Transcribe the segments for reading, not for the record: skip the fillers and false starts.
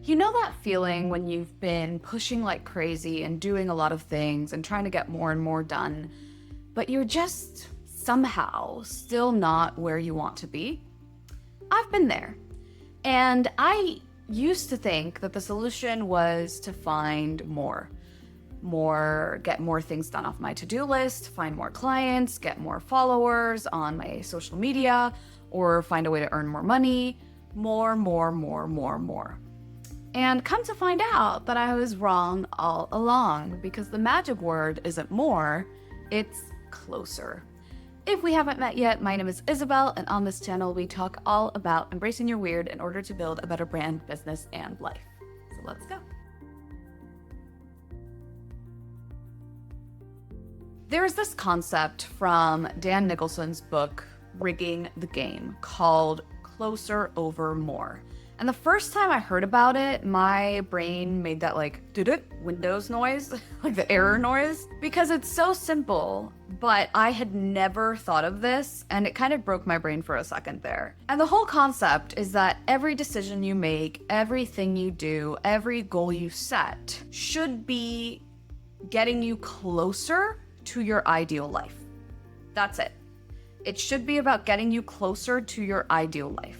You know that feeling when you've been pushing like crazy and doing a lot of things and trying to get more and more done, but you're just somehow still not where you want to be? I've been there. And I used to think that the solution was to find get more things done off my to-do list, find more clients, get more followers on my social media, or find a way to earn more money, more. And come to find out that I was wrong all along, because the magic word isn't more, it's closer. If we haven't met yet, my name is Isabel, and on this channel we talk all about embracing your weird in order to build a better brand, business, and life. So let's go. There's this concept from Dan Nicholson's book, Rigging the Game, called closer over more. And the first time I heard about it, my brain made that Windows noise, like the error noise, because it's so simple, but I had never thought of this, and it kind of broke my brain for a second there. And the whole concept is that every decision you make, everything you do, every goal you set should be getting you closer to your ideal life. That's it. It should be about getting you closer to your ideal life.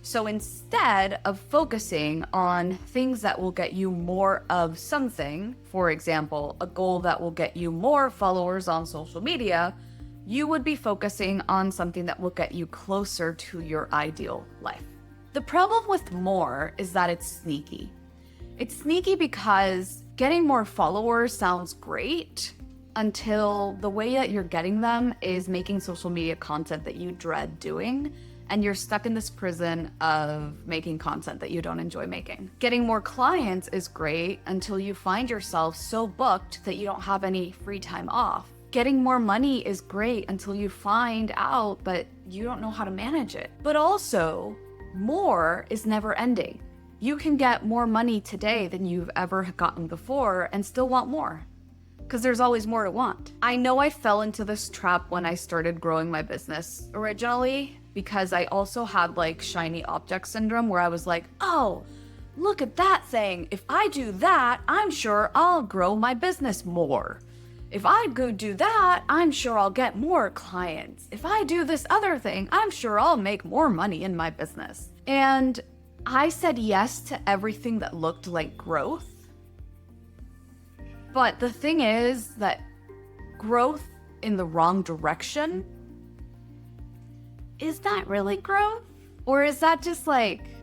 So instead of focusing on things that will get you more of something, for example, a goal that will get you more followers on social media, you would be focusing on something that will get you closer to your ideal life. The problem with more is that it's sneaky. It's sneaky because getting more followers sounds great until the way that you're getting them is making social media content that you dread doing. And you're stuck in this prison of making content that you don't enjoy making. Getting more clients is great until you find yourself so booked that you don't have any free time off. Getting more money is great until you find out that you don't know how to manage it. But also, more is never ending. You can get more money today than you've ever gotten before and still want more, because there's always more to want. I know I fell into this trap when I started growing my business originally, because I also had shiny object syndrome, where I was like, oh, look at that thing. If I do that, I'm sure I'll grow my business more. If I go do that, I'm sure I'll get more clients. If I do this other thing, I'm sure I'll make more money in my business. And I said yes to everything that looked like growth. But the thing is that growth in the wrong direction, is that really growth? Or is that just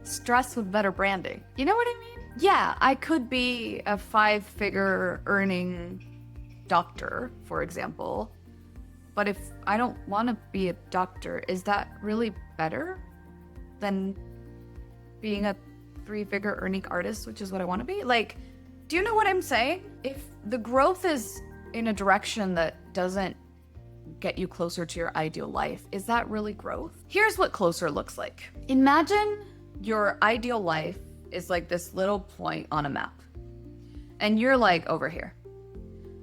stress with better branding? You know what I mean? Yeah, I could be a 5-figure earning doctor, for example. But if I don't want to be a doctor, is that really better than being a 3-figure earning artist, which is what I want to be? Do you know what I'm saying? If the growth is in a direction that doesn't get you closer to your ideal life, is that really growth? Here's what closer looks like. Imagine your ideal life is this little point on a map, and you're over here.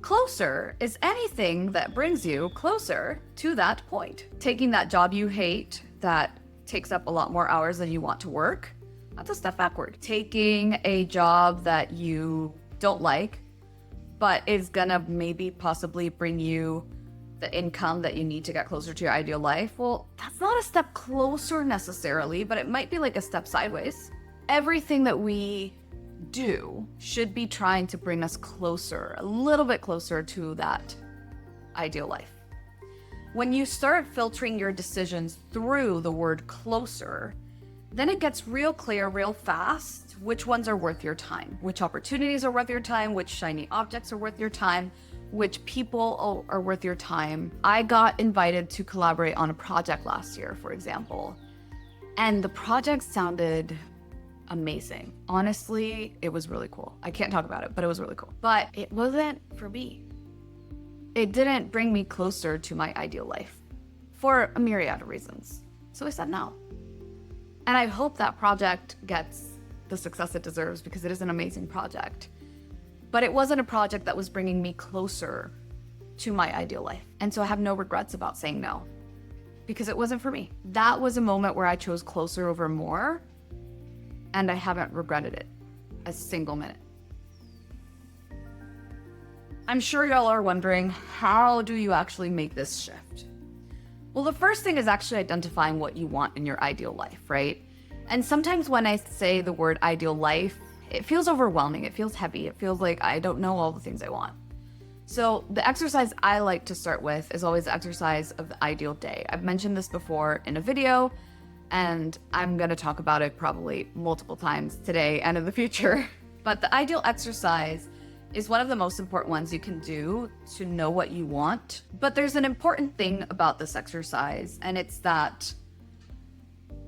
Closer is anything that brings you closer to that point. Taking that job you hate that takes up a lot more hours than you want to work, that's a step backward. Taking a job that you don't like, but is gonna maybe possibly bring you the income that you need to get closer to your ideal life, well, that's not a step closer necessarily, but it might be a step sideways. Everything that we do should be trying to bring us closer, a little bit closer to that ideal life. When you start filtering your decisions through the word closer, then it gets real clear real fast which ones are worth your time, which opportunities are worth your time, which shiny objects are worth your time, which people are worth your time. I got invited to collaborate on a project last year, for example, and the project sounded amazing. Honestly, it was really cool. I can't talk about it, but it was really cool. But it wasn't for me. It didn't bring me closer to my ideal life for a myriad of reasons. So I said no. And I hope that project gets the success it deserves, because it is an amazing project. But it wasn't a project that was bringing me closer to my ideal life. And so I have no regrets about saying no, because it wasn't for me. That was a moment where I chose closer over more, and I haven't regretted it a single minute. I'm sure y'all are wondering, how do you actually make this shift? Well, the first thing is actually identifying what you want in your ideal life, right? And sometimes when I say the word ideal life, it feels overwhelming. It feels heavy. It feels like I don't know all the things I want. So the exercise I like to start with is always the exercise of the ideal day. I've mentioned this before in a video, and I'm going to talk about it probably multiple times today and in the future. But the ideal exercise is one of the most important ones you can do to know what you want. But there's an important thing about this exercise, and it's that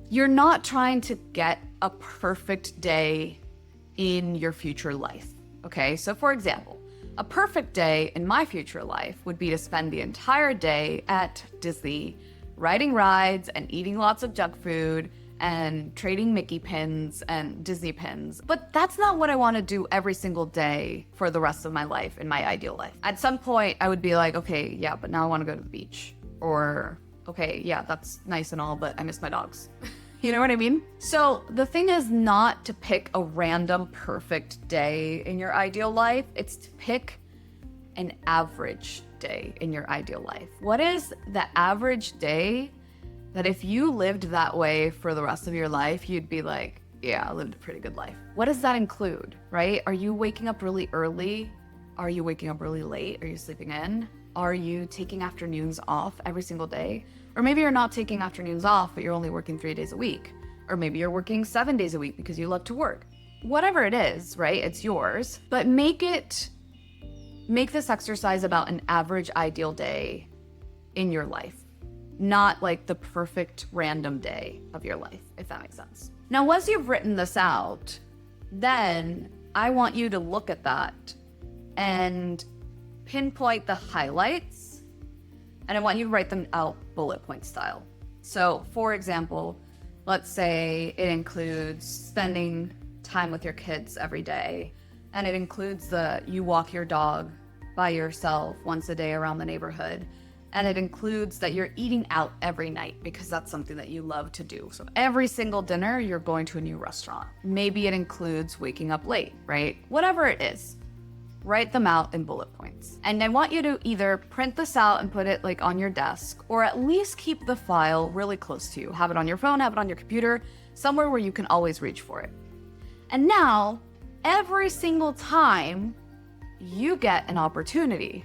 you're not trying to get a perfect day in your future life. Okay, so for example, a perfect day in my future life would be to spend the entire day at Disney, riding rides and eating lots of junk food and trading Mickey pins and Disney pins. But that's not what I want to do every single day for the rest of my life in my ideal life. At some point, I would be like, okay, yeah, but now I want to go to the beach. Or, okay, yeah, that's nice and all, but I miss my dogs. You know what I mean? So the thing is not to pick a random perfect day in your ideal life. It's to pick an average day in your ideal life. What is the average day that if you lived that way for the rest of your life, you'd be like, yeah, I lived a pretty good life? What does that include, right? Are you waking up really early? Are you waking up really late? Are you sleeping in? Are you taking afternoons off every single day? Or maybe you're not taking afternoons off, but you're only working 3 days a week. Or maybe you're working 7 days a week because you love to work. Whatever it is, right? It's yours. But make this exercise about an average ideal day in your life. Not like the perfect random day of your life, if that makes sense. Now, once you've written this out, then I want you to look at that and pinpoint the highlights, and I want you to write them out bullet point style. So, for example, let's say it includes spending time with your kids every day, and it includes you walk your dog by yourself once a day around the neighborhood. And it includes that you're eating out every night because that's something that you love to do. So every single dinner, you're going to a new restaurant. Maybe it includes waking up late, right? Whatever it is, write them out in bullet points. And I want you to either print this out and put it like on your desk, or at least keep the file really close to you. Have it on your phone, have it on your computer, somewhere where you can always reach for it. And now, every single time you get an opportunity,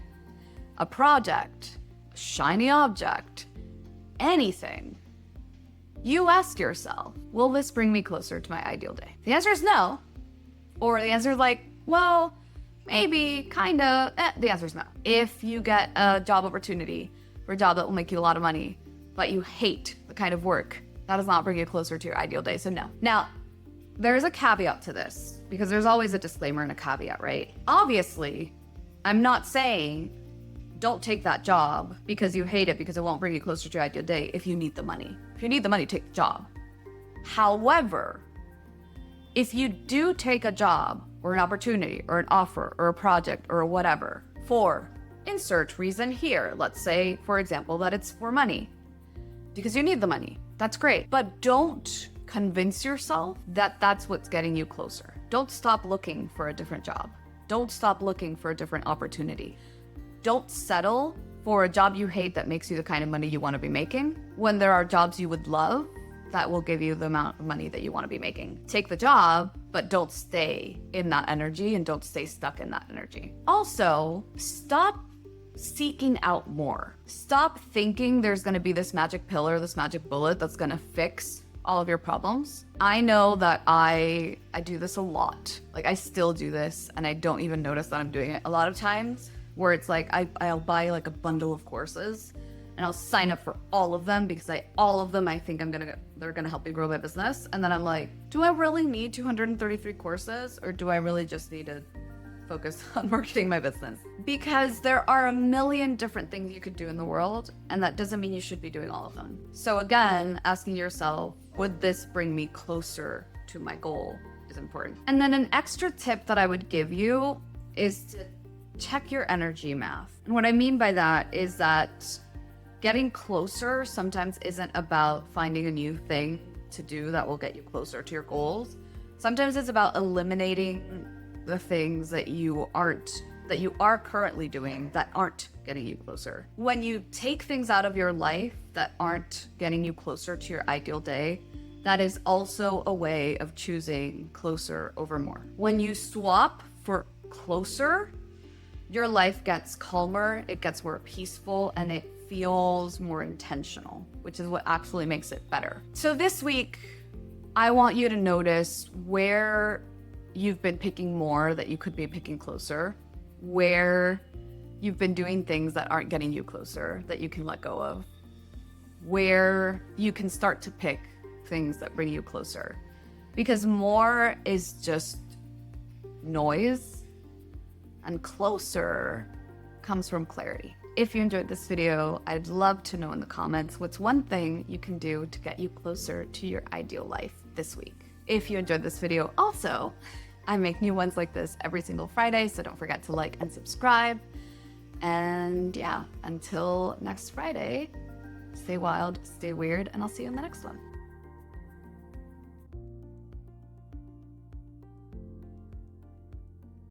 a project, shiny object, anything, you ask yourself, will this bring me closer to my ideal day? The answer is no. Or the answer is like, well, maybe, kinda. The answer is no. If you get a job opportunity for a job that will make you a lot of money, but you hate the kind of work, that does not bring you closer to your ideal day, so no. Now, there's a caveat to this, because there's always a disclaimer and a caveat, right? Obviously, I'm not saying don't take that job because you hate it because it won't bring you closer to your ideal day if you need the money. If you need the money, take the job. However, if you do take a job or an opportunity or an offer or a project or whatever for insert reason here, let's say, for example, that it's for money because you need the money, that's great. But don't convince yourself that that's what's getting you closer. Don't stop looking for a different job. Don't stop looking for a different opportunity. Don't settle for a job you hate that makes you the kind of money you want to be making when there are jobs you would love that will give you the amount of money that you want to be making. Take the job, but don't stay in that energy and don't stay stuck in that energy. Also, stop seeking out more. Stop thinking there's going to be this magic pill or this magic bullet that's going to fix all of your problems. I know that I do this a lot. Like, I still do this and I don't even notice that I'm doing it a lot of times, where it's like I'll buy like a bundle of courses and I'll sign up for all of them because all of them I think they're gonna help me grow my business. And then I'm like, do I really need 233 courses, or do I really just need to focus on marketing my business? Because there are a million different things you could do in the world, and that doesn't mean you should be doing all of them. So again, asking yourself, would this bring me closer to my goal is important. And then an extra tip that I would give you is to check your energy math. And what I mean by that is that getting closer sometimes isn't about finding a new thing to do that will get you closer to your goals, Sometimes it's about eliminating the things that you are currently doing that aren't getting you closer. When you take things out of your life that aren't getting you closer to your ideal day, that is also a way of choosing closer over more. When you swap for closer, your life gets calmer, it gets more peaceful, and it feels more intentional, which is what actually makes it better. So this week, I want you to notice where you've been picking more that you could be picking closer, where you've been doing things that aren't getting you closer that you can let go of, where you can start to pick things that bring you closer. Because more is just noise, and closer comes from clarity. If you enjoyed this video, I'd love to know in the comments what's one thing you can do to get you closer to your ideal life this week. If you enjoyed this video also, I make new ones like this every single Friday, so don't forget to like and subscribe. And yeah, until next Friday, stay wild, stay weird, and I'll see you in the next one.